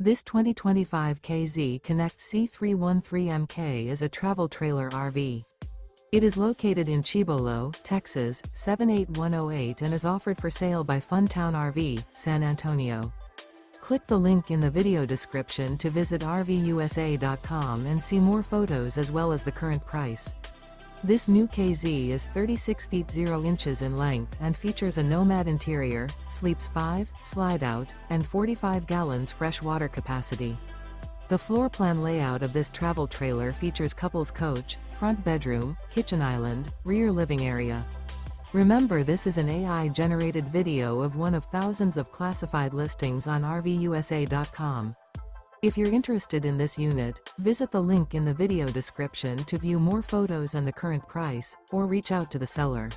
This 2025 K-Z Connect C313MK is a travel trailer RV. It is located in Cibolo, Texas, 78108 and is offered for sale by Funtown RV, San Antonio. Click the link in the video description to visit RVUSA.com and see more photos as well as the current price. This new K-Z is 36 feet 0 inches in length and features a NOMAD interior, sleeps 5, slide-out, and 45 gallons fresh water capacity. The floor plan layout of this travel trailer features couples coach, front bedroom, kitchen island, rear living area. Remember, this is an AI-generated video of one of thousands of classified listings on RVUSA.com. If you're interested in this unit, visit the link in the video description to view more photos and the current price, or reach out to the seller.